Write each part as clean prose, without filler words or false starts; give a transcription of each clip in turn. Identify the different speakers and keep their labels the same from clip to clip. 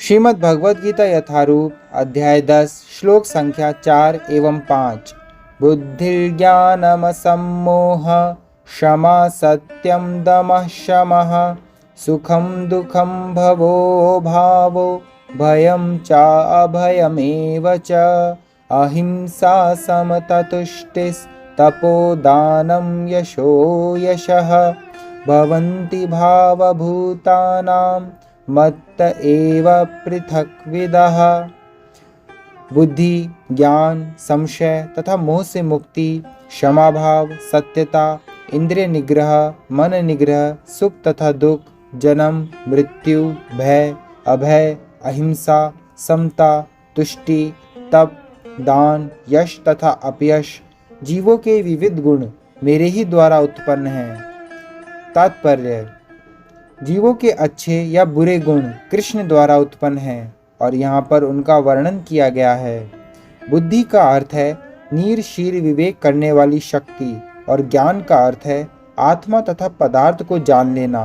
Speaker 1: श्रीमद् भगवद गीता यथारूप अध्याय 10 श्लोक संख्या 4 एवं 5। बुद्धिर्ज्ञानमसम्मोह क्षमा सत्यम दमः शमः सुखम दुखम भवो भावो भयं च अभयमेव च अहिंसा समततुष्टिस्तपोदानं यशो यशः भवन्ति भावभूतानां मत्त एव पृथक्विदः। बुद्धि, ज्ञान, संशय तथा मोह से मुक्ति, क्षमा भाव, सत्यता, इंद्रिय निग्रह, मन निग्रह, सुख तथा दुख, जन्म, मृत्यु, भय, अभय, अहिंसा, समता, तुष्टि, तप, दान, यश तथा अपयश जीवों के विविध गुण मेरे ही द्वारा उत्पन्न हैं। तात्पर्य: जीवों के अच्छे या बुरे गुण कृष्ण द्वारा उत्पन्न हैं और यहाँ पर उनका वर्णन किया गया है। बुद्धि का अर्थ है नीर शीर विवेक करने वाली शक्ति और ज्ञान का अर्थ है आत्मा तथा पदार्थ को जान लेना।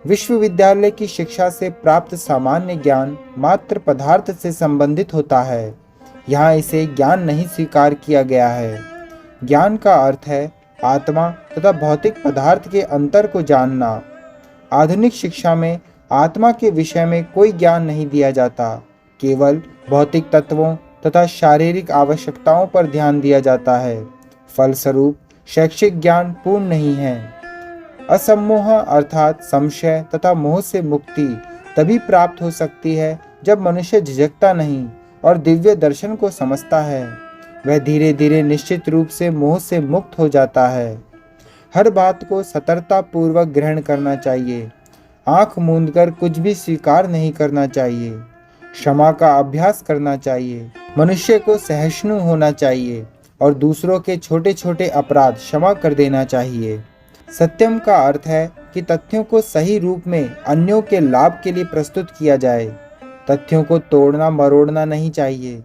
Speaker 1: विश्वविद्यालय की शिक्षा से प्राप्त सामान्य ज्ञान मात्र पदार्थ से संबंधित होता है। यहाँ इसे ज्ञान नहीं स्वीकार किया गया है। ज्ञान का अर्थ है आत्मा तथा भौतिक पदार्थ के अंतर को जानना। आधुनिक शिक्षा में आत्मा के विषय में कोई ज्ञान नहीं दिया जाता, केवल भौतिक तत्वों तथा शारीरिक आवश्यकताओं पर ध्यान दिया जाता है। फलस्वरूप शैक्षिक ज्ञान पूर्ण नहीं है। असम्मोह अर्थात संशय तथा मोह से मुक्ति तभी प्राप्त हो सकती है जब मनुष्य झिझकता नहीं और दिव्य दर्शन को समझता है। वह धीरे धीरे निश्चित रूप से मोह से मुक्त हो जाता है। हर बात को सतर्कता पूर्वक ग्रहण करना चाहिए। आंख मूंदकर कुछ भी स्वीकार नहीं करना चाहिए। क्षमा का अभ्यास करना चाहिए। मनुष्य को सहिष्णु होना चाहिए और दूसरों के छोटे छोटे अपराध क्षमा कर देना चाहिए। सत्यम का अर्थ है कि तथ्यों को सही रूप में अन्यों के लाभ के लिए प्रस्तुत किया जाए। तथ्यों को तोड़ना मरोड़ना नहीं चाहिए।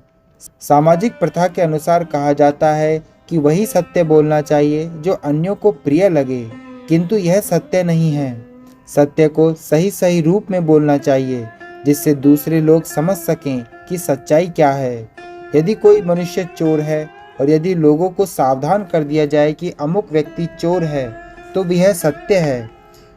Speaker 1: सामाजिक प्रथा के अनुसार कहा जाता है कि वही सत्य बोलना चाहिए जो अन्यों को प्रिय लगे, किंतु यह सत्य नहीं है। सत्य को सही सही रूप में बोलना चाहिए जिससे दूसरे लोग समझ सकें कि सच्चाई क्या है। यदि कोई मनुष्य चोर है और यदि लोगों को सावधान कर दिया जाए कि अमुक व्यक्ति चोर है तो वह सत्य है।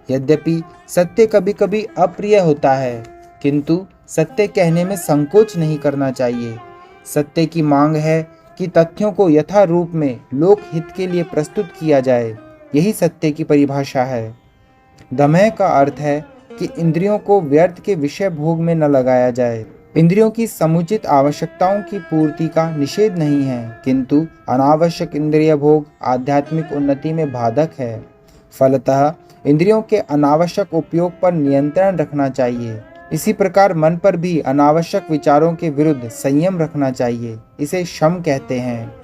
Speaker 1: यद्यपि सत्य कभी कभी अप्रिय होता है, किंतु सत्य कहने में संकोच नहीं करना चाहिए। सत्य की मांग है कि तथ्यों को यथा रूप में लोक हित के लिए प्रस्तुत किया जाए। यही सत्य की परिभाषा है। दमह का अर्थ है कि इंद्रियों को व्यर्थ के विषय भोग में न लगाया जाए। इंद्रियों की समुचित आवश्यकताओं की पूर्ति का निषेध नहीं है, किंतु अनावश्यक इंद्रिय भोग आध्यात्मिक उन्नति में बाधक है। फलतः इंद्रियों के अनावश्यक उपयोग पर नियंत्रण रखना चाहिए। इसी प्रकार मन पर भी अनावश्यक विचारों के विरुद्ध संयम रखना चाहिए। इसे शम कहते हैं।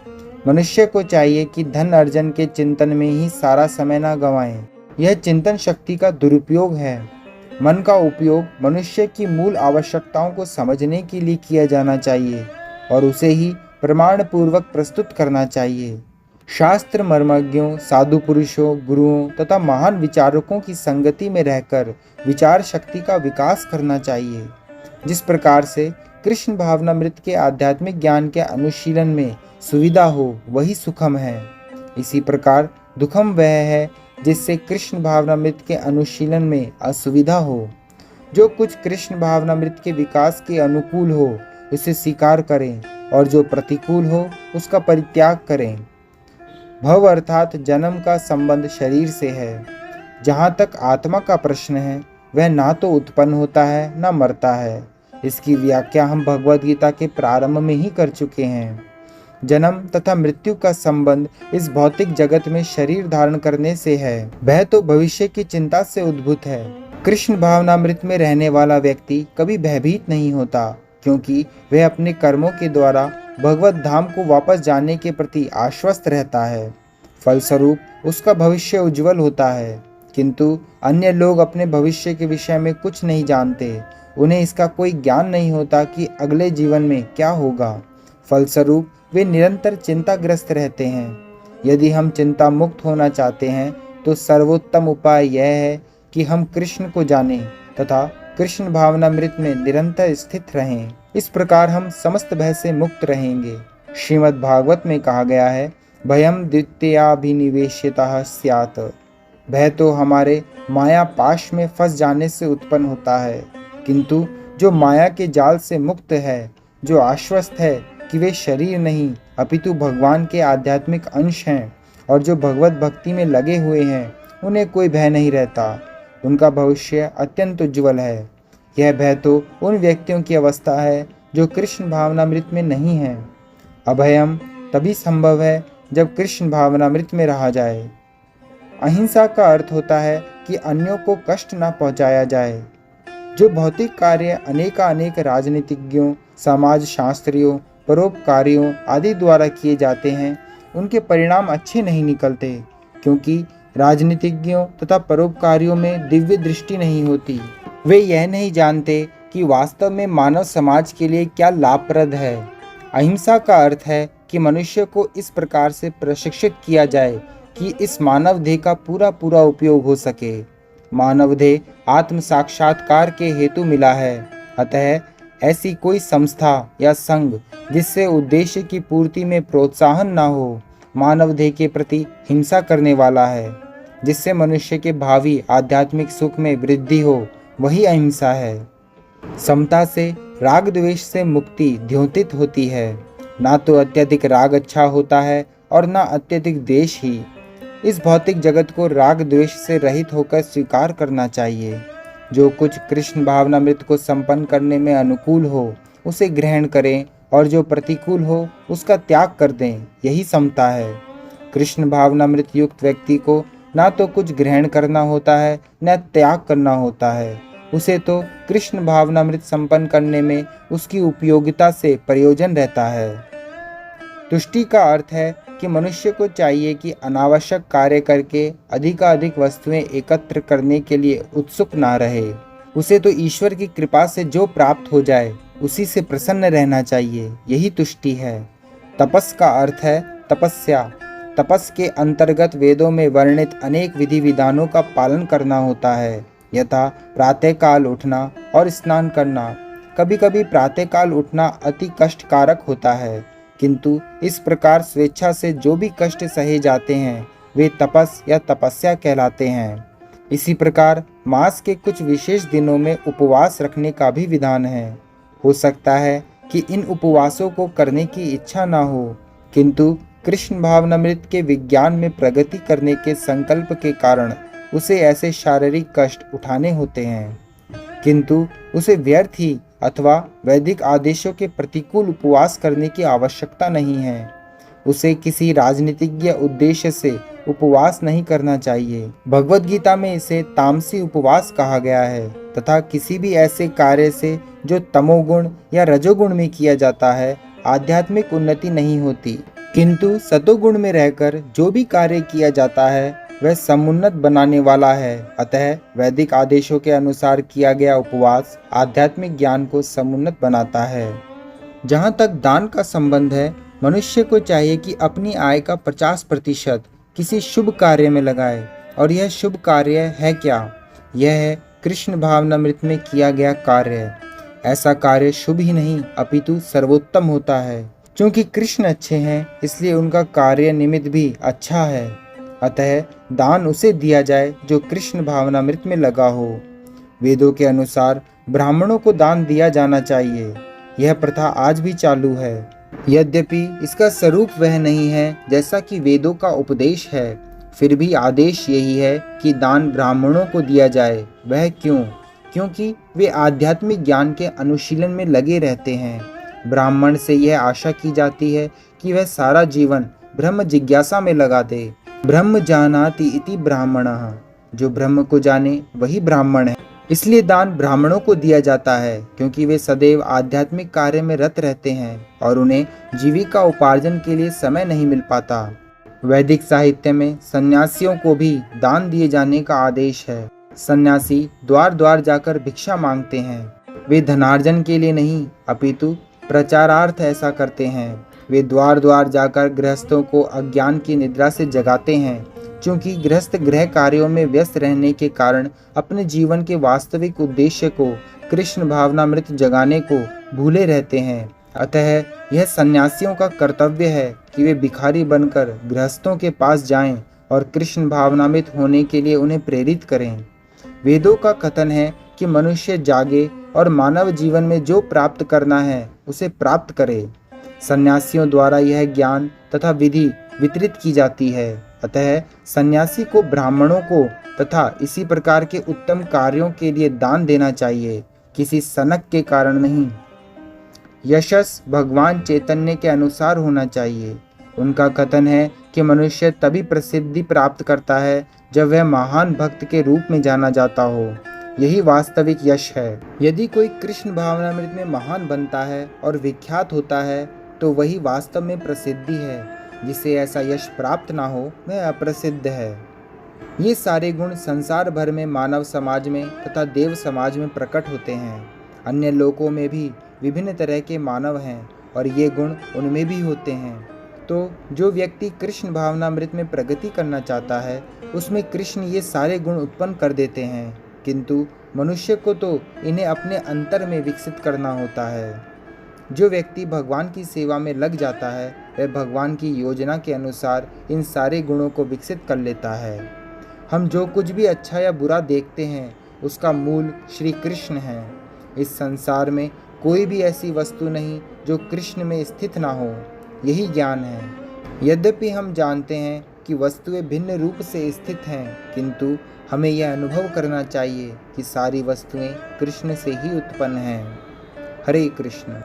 Speaker 1: मनुष्य को चाहिए कि धन अर्जन के चिंतन में ही सारा समय न गंवाएं। यह चिंतन शक्ति का दुरुपयोग है। मन का उपयोग मनुष्य की मूल आवश्यकताओं को समझने के लिए किया जाना चाहिए और उसे ही प्रमाण पूर्वक प्रस्तुत करना चाहिए। शास्त्र मर्मज्ञों, साधु पुरुषों, गुरुओं तथा महान विचारकों की संगति में रहकर विचार शक्ति का विकास करना चाहिए। जिस प्रकार से कृष्ण भावनामृत के आध्यात्मिक ज्ञान के अनुशीलन में सुविधा हो वही सुखम है, इसी प्रकार दुखम वह है जिससे कृष्ण भावनामृत के अनुशीलन में असुविधा हो। जो कुछ कृष्ण भावनामृत के विकास के अनुकूल हो उसे स्वीकार करें और जो प्रतिकूल हो उसका परित्याग करें। भव अर्थात जन्म का संबंध शरीर से है। जहाँ तक आत्मा का प्रश्न है वह ना तो उत्पन्न होता है ना मरता है। इसकी व्याख्या हम भगवद गीता के प्रारंभ में ही कर चुके हैं। जन्म तथा मृत्यु का संबंध इस भौतिक जगत में शरीर धारण करने से है। वह तो भविष्य की चिंता से उद्भूत है। कृष्ण भावनामृत में रहने वाला व्यक्ति कभी भयभीत नहीं होता, क्योंकि वह अपने कर्मों के द्वारा भगवत धाम को वापस जाने के प्रति आश्वस्त रहता है। फलस्वरूप उसका भविष्य उज्जवल होता है। किंतु अन्य लोग अपने भविष्य के विषय में कुछ नहीं जानते। उन्हें इसका कोई ज्ञान नहीं होता कि अगले जीवन में क्या होगा। फलस्वरूप वे निरंतर चिंताग्रस्त रहते हैं। यदि हम चिंता मुक्त होना चाहते हैं तो सर्वोत्तम उपाय यह है कि हम कृष्ण को जानें तथा कृष्ण भावनामृत में निरंतर स्थित रहें। इस प्रकार हम समस्त भय से मुक्त रहेंगे। श्रीमद् भागवत में कहा गया है, भयम द्वितीयाभिनिवेश्यतः स्यात्। भय तो हमारे माया पाश में फंस जाने से उत्पन्न होता है, किंतु जो माया के जाल से मुक्त है, जो आश्वस्त है कि वे शरीर नहीं अपितु भगवान के आध्यात्मिक अंश हैं और जो भगवत भक्ति में लगे हुए हैं, उन्हें कोई भय नहीं रहता। उनका भविष्य अत्यंत उज्ज्वल है। यह भय तो उन व्यक्तियों की अवस्था है जो कृष्ण भावनामृत में नहीं है। अभयम तभी संभव है जब कृष्ण भावनामृत में रहा जाए। अहिंसा का अर्थ होता है कि अन्यों को कष्ट न पहुंचाया जाए। जो भौतिक कार्य अनेक राजनीतिज्ञों, समाज शास्त्रियों, परोपकारियों आदि द्वारा किए जाते हैं, उनके परिणाम अच्छे नहीं निकलते, क्योंकि राजनीतिज्ञों तथा परोपकारियों में दिव्य दृष्टि नहीं होती। वे यह नहीं जानते कि वास्तव में मानव समाज के लिए क्या लाभप्रद है। अहिंसा का अर्थ है कि मनुष्य को इस प्रकार से प्रशिक्षित किया जाए कि इस मानव देह का पूरा उपयोग हो सके। मानव देह आत्म साक्षात्कार के हेतु मिला है, अतः ऐसी कोई संस्था या संघ जिससे उद्देश्य की पूर्ति में प्रोत्साहन न हो, मानव देह के प्रति हिंसा करने वाला है। जिससे मनुष्य के भावी आध्यात्मिक सुख में वृद्धि हो, वही अहिंसा है। समता से राग द्वेष से मुक्ति द्योतित होती है। ना तो अत्यधिक राग अच्छा होता है और ना अत्यधिक द्वेष ही। इस भौतिक जगत को राग द्वेष से रहित होकर स्वीकार करना चाहिए। जो कुछ कृष्ण भावनामृत को संपन्न करने में अनुकूल हो उसे ग्रहण करें और जो प्रतिकूल हो उसका त्याग कर दें, यही समता है। कृष्ण भावनामृत युक्त व्यक्ति को ना तो कुछ ग्रहण करना होता है न त्याग करना होता है। उसे तो कृष्ण भावनामृत संपन्न करने में उसकी उपयोगिता से प्रयोजन रहता है। तुष्टि का अर्थ है कि मनुष्य को चाहिए कि अनावश्यक कार्य करके अधिकाधिक वस्तुएं एकत्र करने के लिए उत्सुक ना रहे। उसे तो ईश्वर की कृपा से जो प्राप्त हो जाए उसी से प्रसन्न रहना चाहिए, यही तुष्टि है। तपस का अर्थ है तपस्या। तपस के अंतर्गत वेदों में वर्णित अनेक विधि विधानों का पालन करना होता है, यथा प्रातःकाल उठना और स्नान करना। कभी कभी प्रातःकाल उठना अति कष्टकारक होता है, किंतु इस प्रकार स्वेच्छा से जो भी कष्ट सहे जाते हैं वे तपस या तपस्या कहलाते हैं। इसी प्रकार मास के कुछ विशेष दिनों में उपवास रखने का भी विधान है। हो सकता है कि इन उपवासों को करने की इच्छा ना हो, किंतु कृष्ण भावनामृत के विज्ञान में प्रगति करने के संकल्प के कारण उसे ऐसे शारीरिक कष्ट उठाने होते हैं, किंतु उसे व्यर्थ ही अथवा वैदिक आदेशों के प्रतिकूल उपवास करने की आवश्यकता नहीं है। उसे किसी राजनीतिज्ञ उद्देश्य से उपवास नहीं करना चाहिए। भगवत गीता में इसे तामसी उपवास कहा गया है तथा किसी भी ऐसे कार्य से जो तमोगुण या रजोगुण में किया जाता है आध्यात्मिक उन्नति नहीं होती, किंतु सतोगुण में रहकर जो भी कार्य किया जाता है वह समुन्नत बनाने वाला है। अतः वैदिक आदेशों के अनुसार किया गया उपवास आध्यात्मिक ज्ञान को समुन्नत बनाता है। जहाँ तक दान का संबंध है, मनुष्य को चाहिए कि अपनी आय का 50% किसी शुभ कार्य में लगाए। और यह शुभ कार्य है क्या? यह है कृष्ण भावनामृत में किया गया कार्य। ऐसा कार्य शुभ ही नहीं अपितु सर्वोत्तम होता है। क्योंकि कृष्ण अच्छे हैं इसलिए उनका कार्य निमित्त भी अच्छा है। अतः दान उसे दिया जाए जो कृष्ण भावनामृत में लगा हो। वेदों के अनुसार ब्राह्मणों को दान दिया जाना चाहिए। यह प्रथा आज भी चालू है। यद्यपि इसका स्वरूप वह नहीं है जैसा कि वेदों का उपदेश है, फिर भी आदेश यही है कि दान ब्राह्मणों को दिया जाए। वह क्यों? क्योंकि वे आध्यात्मिक ज्ञान के अनुशीलन में लगे रहते हैं। ब्राह्मण से यह आशा की जाती है कि वह सारा जीवन ब्रह्म जिज्ञासा में लगा दे। ब्रह्म जानाति इति ब्राह्मणः, जो ब्रह्म को जाने वही ब्राह्मण है। इसलिए दान ब्राह्मणों को दिया जाता है क्योंकि वे सदैव आध्यात्मिक कार्य में रत रहते हैं और उन्हें जीविका उपार्जन के लिए समय नहीं मिल पाता। वैदिक साहित्य में सन्यासियों को भी दान दिए जाने का आदेश है। सन्यासी द्वार द्वार जाकर भिक्षा मांगते हैं। वे धनार्जन के लिए नहीं अपितु प्रचारार्थ ऐसा करते हैं। वे द्वार द्वार जाकर गृहस्थों को अज्ञान की निद्रा से जगाते हैं, क्योंकि गृहस्थ गृह कार्यों में व्यस्त रहने के कारण अपने जीवन के वास्तविक उद्देश्य को, कृष्ण भावनामृत जगाने को भूले रहते हैं। अतः यह सन्यासियों का कर्तव्य है कि वे भिखारी बनकर गृहस्थों के पास जाएं और कृष्ण भावनामृत होने के लिए उन्हें प्रेरित करें। वेदों का कथन है कि मनुष्य जागे और मानव जीवन में जो प्राप्त करना है उसे प्राप्त करे। सन्यासियों द्वारा यह ज्ञान तथा विधि वितरित की जाती है। अतः सन्यासी को ब्राह्मणों को तथा इसी प्रकार के उत्तम कार्यों के लिए दान देना चाहिए, किसी सनक के कारण नहीं। यशस भगवान चैतन्य के अनुसार होना चाहिए। उनका कथन है कि मनुष्य तभी प्रसिद्धि प्राप्त करता है जब वह महान भक्त के रूप में जाना जाता हो। यही वास्तविक यश है। यदि कोई कृष्ण भावनामृत में महान बनता है और विख्यात होता है तो वही वास्तव में प्रसिद्धि है। जिसे ऐसा यश प्राप्त ना हो वह अप्रसिद्ध है। ये सारे गुण संसार भर में मानव समाज में तथा देव समाज में प्रकट होते हैं। अन्य लोकों में भी विभिन्न तरह के मानव हैं और ये गुण उनमें भी होते हैं। तो जो व्यक्ति कृष्ण भावनामृत में प्रगति करना चाहता है उसमें कृष्ण ये सारे गुण उत्पन्न कर देते हैं, किंतु मनुष्य को तो इन्हें अपने अंतर में विकसित करना होता है। जो व्यक्ति भगवान की सेवा में लग जाता है वह भगवान की योजना के अनुसार इन सारे गुणों को विकसित कर लेता है। हम जो कुछ भी अच्छा या बुरा देखते हैं उसका मूल श्री कृष्ण है। इस संसार में कोई भी ऐसी वस्तु नहीं जो कृष्ण में स्थित ना हो। यही ज्ञान है। यद्यपि हम जानते हैं कि वस्तुएं भिन्न रूप से स्थित हैं, किंतु हमें यह अनुभव करना चाहिए कि सारी वस्तुएं कृष्ण से ही उत्पन्न हैं। हरे कृष्ण।